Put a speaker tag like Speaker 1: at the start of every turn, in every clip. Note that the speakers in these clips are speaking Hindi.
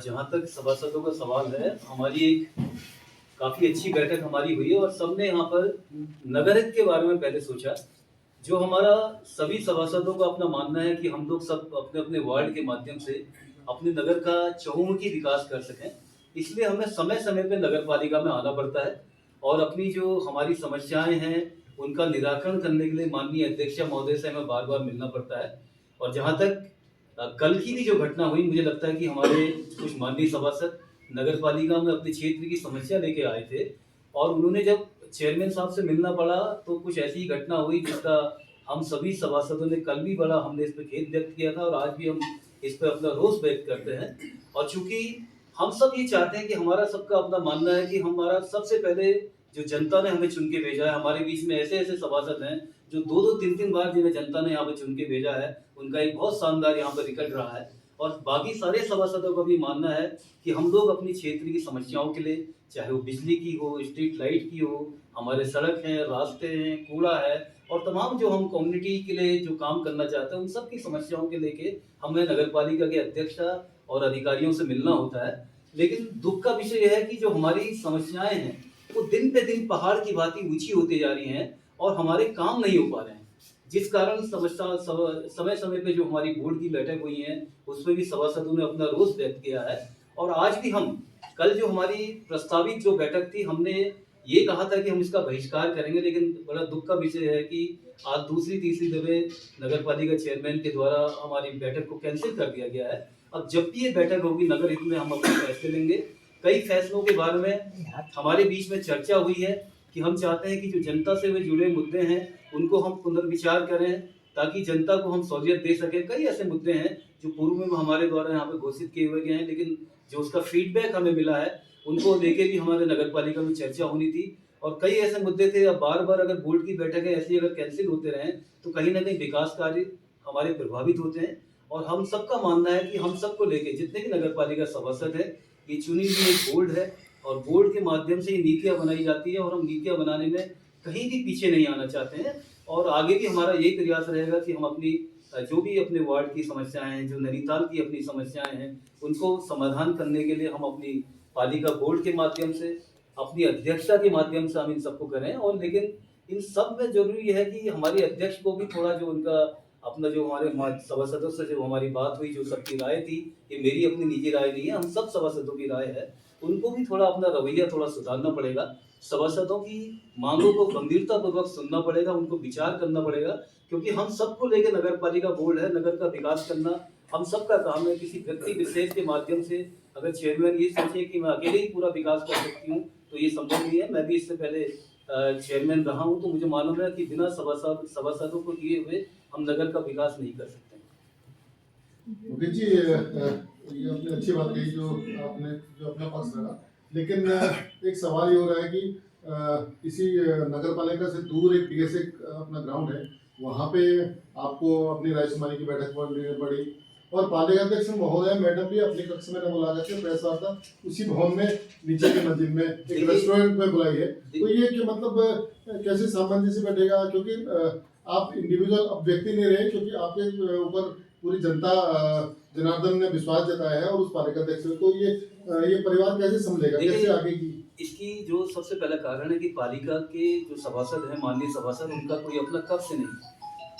Speaker 1: जहाँ तक सभासदों का सवाल है, हमारी एक काफ़ी अच्छी बैठक हमारी हुई है और सबने यहाँ पर नगर हित के बारे में पहले सोचा। जो हमारा सभी सभासदों का अपना मानना है कि हम लोग सब अपने-अपने वार्ड के माध्यम से अपने नगर का चहुमुखी विकास कर सकें। इसलिए हमें समय-समय पे नगर पालिका में आना पड़ता है और अपनी जो हमारी समस्याएँ हैं, उनका निराकरण करने के लिए माननीय अध्यक्षा महोदय से हमें बार-बार मिलना पड़ता है। और जहाँ तक कल की भी जो घटना हुई, मुझे लगता है कि हमारे कुछ माननीय सभासद नगर पालिका में अपने क्षेत्र की समस्या लेके आए थे और उन्होंने जब चेयरमैन साहब से मिलना पड़ा तो कुछ ऐसी ही घटना हुई जिसका हम सभी सभासदों ने कल भी बड़ा हमने इस पे खेद व्यक्त किया था और आज भी हम इस पे अपना रोष व्यक्त करते हैं। और चूंकि हम सब ये चाहते हैं कि हमारा सबका अपना मानना है कि हमारा सबसे पहले जो जनता ने हमें चुन के भेजा है, हमारे बीच में ऐसे-ऐसे सभासद हैं जो 2-2 3-3 बार जिन्हें जनता ने यहाँ पे चुन के भेजा है, उनका एक बहुत शानदार यहाँ पर रिकॉर्ड रहा है। और बाकी सारे सभासदों का भी मानना है कि हम लोग अपनी क्षेत्र की समस्याओं के लिए, चाहे वो बिजली की हो, स्ट्रीट लाइट की हो, हमारे सड़क हैं, रास्ते हैं, कूड़ा है और तमाम जो हम कम्युनिटी के लिए जो काम करना चाहते हैं, उन सब की समस्याओं के लेके हमें नगर पालिका के अध्यक्षा और अधिकारियों से मिलना होता है। लेकिन दुःख का विषय यह है कि जो हमारी समस्याएँ हैं, वो दिन पे दिन पहाड़ की भांति ऊँची होती जा रही हैं और हमारे काम नहीं हो पा रहे हैं। जिस कारण समस्या समय-समय पे जो हमारी बोर्ड की बैठक हुई है, उसमें भी सभासदों ने अपना रोष व्यक्त किया है और आज भी हम कल जो हमारी प्रस्तावित जो बैठक थी, हमने ये कहा था कि हम इसका बहिष्कार करेंगे, लेकिन बड़ा दुःख का विषय है कि आज दूसरी-तीसरी दफ़े नगर पालिका चेयरमैन के द्वारा हमारी बैठक को कैंसल कर दिया गया है। अब जब भी ये बैठक होगी नगर हित में हम अपने फैसले लेंगे। कई फैसलों के बारे में हमारे बीच में चर्चा हुई है कि हम चाहते हैं कि जो जनता से हुए जुड़े मुद्दे हैं, उनको हम पुनर्विचार करें ताकि जनता को हम सहूलियत दे सकें। कई ऐसे मुद्दे हैं जो पूर्व में हमारे द्वारा यहाँ पे घोषित किए हुए गए हैं, लेकिन जो उसका फीडबैक हमें मिला है, उनको लेके भी हमारे नगर पालिका में चर्चा होनी थी और कई ऐसे मुद्दे थे। अब बार-बार अगर बोर्ड की बैठकें ऐसी अगर कैंसल होते रहें, तो कहीं न कहीं विकास कार्य हमारे प्रभावित होते हैं और हम सबका मानना है कि हम सबको लेके जितने भी नगर पालिका सभासद हैं, ये चुनी हुई एक बोर्ड है और बोर्ड के माध्यम से ये नीतियाँ बनाई जाती है और हम नीतियाँ बनाने में कहीं भी पीछे नहीं आना चाहते हैं और आगे भी हमारा यही प्रयास रहेगा कि हम अपनी जो भी अपने वार्ड की समस्याएँ हैं, जो नैनीताल की अपनी समस्याएँ हैं, उनको समाधान करने के लिए हम अपनी पालिका बोर्ड के माध्यम से, अपनी अध्यक्षता के माध्यम से हम इन सबको करें और लेकिन इन सब में ज़रूरी है कि हमारे अध्यक्ष को भी थोड़ा जो उनका अपना जो हमारे सभासदों से जो हमारी बात हुई, जो सबकी राय थी, ये मेरी अपनी निजी राय नहीं है, हम सब सभासदों की राय है। उनको भी थोड़ा अपना रवैया थोड़ा सुधारना पड़ेगा। सभासदों की माँगों को गंभीरतापूर्वक सुनना पड़ेगा, उनको विचार करना पड़ेगा क्योंकि हम सबको लेके नगर पालिका बोर्ड है, नगर का विकास करना हम सबका काम है। किसी व्यक्ति विशेष के माध्यम से अगर चेयरमैन ये सोचे कि मैं अकेले ही पूरा विकास कर सकती हूँ, तो ये संभव नहीं है। मैं भी इससे पहले चेयरमैन रहा हूँ, तो मुझे मालूम है कि बिना सभासदों को दिए हुए हम नगर का विकास नहीं कर सकते।
Speaker 2: मुकेश जी, ये आपने अच्छी बात कही जो आपने जो अपना पक्ष रखा, लेकिन एक सवाल ये हो रहा है कि किसी नगर पालिका से दूर एक डीएसए अपना ग्राउंड है, वहाँ पे आपको अपनी रायशुमारी की बैठक लेनी पड़ी और पालिका अध्यक्ष महोदय मैडम भी अपने कक्ष में न बुला करके प्रेस वार्ता उसी भवन में नीचे की मंजिल में एक रेस्टोरेंट में बुलाई है। तो ये कि मतलब कैसे सामंजस्य बैठेगा, क्योंकि आप इंडिविजुअल अब व्यक्ति नहीं रहे, क्योंकि आपके ऊपर पूरी जनता जनार्दन ने विश्वास जताया है और उस पालिका अध्यक्ष को ये परिवार कैसे संभलेगा, कैसे आगे की?
Speaker 1: इसकी जो सबसे पहला कारण है कि पालिका के जो सभासद हैं, माननीय सभासद, उनका कोई अपना कक्ष नहीं है।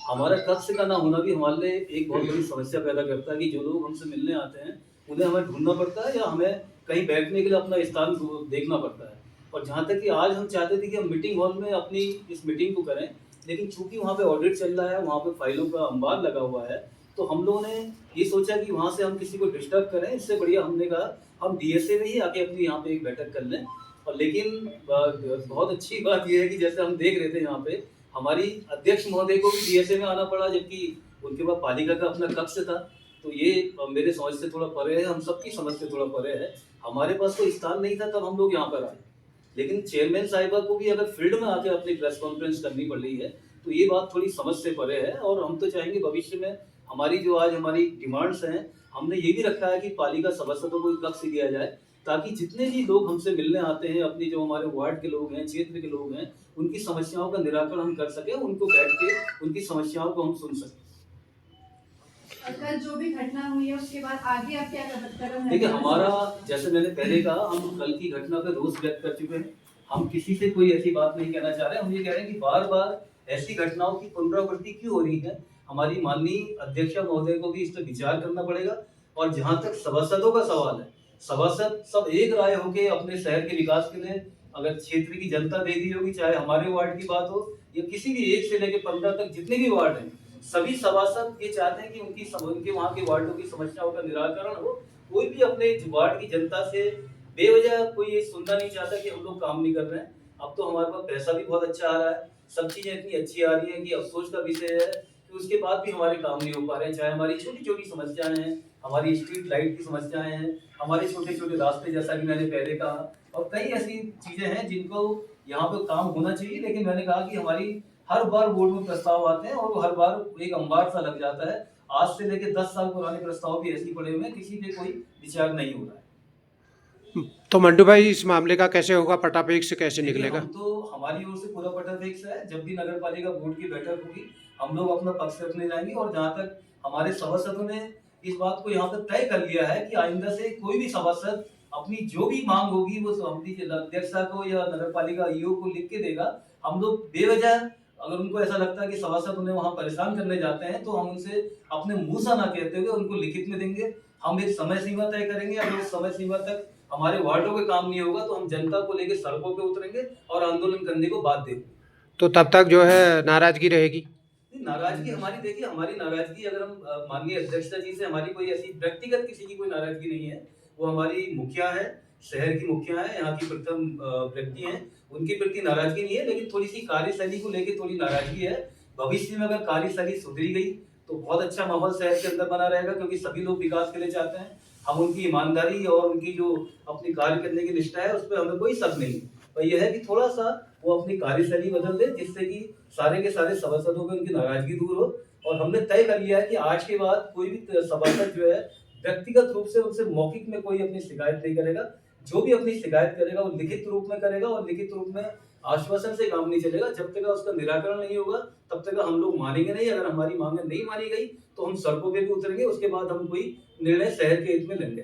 Speaker 1: हमारा कक्ष का ना होना भी हमारे लिए एक बहुत बड़ी समस्या पैदा करता है कि जो लोग हमसे मिलने आते हैं, उन्हें हमें ढूँढना पड़ता है या हमें कहीं बैठने के लिए अपना स्थान देखना पड़ता है। और जहाँ तक कि आज हम चाहते थे कि हम मीटिंग हॉल में अपनी इस मीटिंग को करें, लेकिन चूँकि वहाँ पे ऑडिट चल रहा है, वहाँ पे फाइलों का अंबार लगा हुआ है, तो हम लोगों ने ये सोचा कि वहाँ से हम किसी को डिस्टर्ब करें, इससे बढ़िया हमने कहा हम डीएसए में ही आके अपनी यहाँ पे एक बैठक कर लें। और लेकिन बहुत अच्छी बात ये है कि जैसे हम देख रहे थे यहाँ पे, हमारी अध्यक्ष महोदय को भी डीएसए में आना पड़ा, जबकि उनके पास पालिका का अपना कक्ष था। तो ये मेरे समझ से थोड़ा परे है, हम सबकी समझ से थोड़ा परे है। हमारे पास कोई स्थान नहीं था तब हम लोग यहाँ पर आए। लेकिन चेयरमैन साहिबा को भी अगर फील्ड में आके अपनी प्रेस कॉन्फ्रेंस करनी पड़ रही है, तो ये बात थोड़ी समझ से परे है और हम तो चाहेंगे भविष्य में हमारी जो आज हमारी डिमांड्स हैं, हमने ये भी रखा है कि पालिका सभासदों को एक कक्ष दिया जाए, ताकि जितने भी लोग हमसे मिलने आते हैं, अपनी जो हमारे वार्ड के लोग हैं, क्षेत्र के लोग हैं, उनकी समस्याओं का निराकरण हम कर सकें, उनको बैठ के उनकी समस्याओं को हम सुन सकें।
Speaker 3: और कल जो भी घटना हुई है उसके बाद आगे आप क्या कदम है?
Speaker 1: देखिए, हमारा जैसे मैंने पहले कहा, हम कल की घटना पे रोष व्यक्त कर चुके हैं। हम किसी से कोई ऐसी बात नहीं कहना चाह रहे हैं। हम ये कह रहे हैं कि बार बार ऐसी घटनाओं की पुनरावृत्ति क्यों हो रही है। हमारी माननीय अध्यक्षा महोदय को भी इस पर विचार करना पड़ेगा। और जहां तक सभासदों का सवाल है, सभासद सब एक राय होकर अपने शहर के विकास के लिए, अगर क्षेत्र की जनता दे दी होगी, चाहे हमारे वार्ड की बात हो या किसी भी 1 से लेकर 15 तक जितने भी वार्ड हैं, सभी सभासद ये चाहते हैं कि उनके वहाँ के वार्डों की समस्याओं का निराकरण हो। कोई भी अपने वार्ड की जनता से बेवजह कोई ये सुनना नहीं चाहता कि हम लोग काम नहीं कर रहे हैं। अब तो हमारे पास पैसा भी बहुत अच्छा आ रहा है, सब चीजें इतनी अच्छी आ रही हैं कि अफसोस का विषय है कि उसके बाद भी हमारे काम नहीं हो पा रहे हैं। चाहे हमारी छोटी छोटी समस्याएं हैं, हमारी स्ट्रीट लाइट की समस्याएं हैं, हमारे छोटे छोटे रास्ते, जैसा कि मैंने पहले कहा, और कई ऐसी चीजें हैं जिनको यहाँ पे काम होना चाहिए। लेकिन मैंने कहा कि हमारी हर बार बोर्ड में प्रस्ताव आते हैं और हर बार एक अंबार सा लग जाता है। आज से लेके 10 साल पुराने प्रस्ताव भी ऐसे ही पड़े हुए हैं, किसी पे कोई विचार नहीं हो रहा है।
Speaker 4: तो मंटू भाई, इस मामले का कैसे होगा, पटापेक्ष कैसे निकलेगा?
Speaker 1: हम तो हमारी ओर से पूरा पटापेक्ष है। जब भी नगर पालिका बोर्ड की बैठक होगी, हम लोग अपना पक्ष रखने जाएंगे। और जहाँ तक हमारे सभासदों ने इस बात को यहाँ तक तय कर लिया है कि आइंदा से कोई भी सभासद अपनी जो भी मांग होगी वो समिति के अध्यक्षा को या नगर पालिका ईओ को लिख के देगा। हम लोग बेवजह, अगर उनको ऐसा लगता है कि सभासद उन्हें वहां परेशान करने जाते हैं, तो हम उनसे अपने मुंह से ना कहते हुए उनको लिखित में देंगे। हम एक समय सीमा तय करेंगे। अगर उस समय सीमा तक हमारे वार्डों में काम नहीं होगा तो हम जनता को लेकर सड़कों पे उतरेंगे और आंदोलन करने को बाध्य होंगे।
Speaker 4: तो तब तक जो है नाराजगी रहेगी?
Speaker 1: नाराजगी हमारी, देखिए, हमारी नाराजगी, अगर हम माननीय अध्यक्षा जी से, हमारी कोई ऐसी व्यक्तिगत किसी की कोई नाराजगी नहीं है। वो हमारी मुखिया है, शहर की मुखिया है, यहाँ की प्रथम व्यक्ति हैं, उनके प्रति नाराजगी नहीं है। लेकिन थोड़ी सी कार्यशैली को लेकर थोड़ी नाराजगी है। भविष्य में अगर कार्यशैली सुधरी गई तो बहुत अच्छा माहौल शहर के अंदर बना रहेगा, क्योंकि सभी लोग विकास के लिए चाहते हैं। हम उनकी ईमानदारी और उनकी जो अपनी कार्य करने की निष्ठा है, उस पर हमें कोई शक नहीं। पर यह है कि थोड़ा सा वो अपनी कार्यशैली बदल दे, जिससे कि सारे के सारे सभासदों में उनकी नाराजगी दूर हो। और हमने तय कर लिया है कि आज के बाद कोई भी सभासद जो है व्यक्तिगत रूप से उनसे मौखिक में कोई अपनी शिकायत नहीं करेगा। जो भी अपनी शिकायत करेगा वो लिखित रूप में करेगा, और लिखित रूप में आश्वासन से काम नहीं चलेगा। जब तक उसका निराकरण नहीं होगा तब तक हम लोग मानेंगे नहीं। अगर हमारी मांगे नहीं मानी गई तो हम सड़कों पे भी उतरेंगे। उसके बाद हम कोई निर्णय शहर के हित में लेंगे।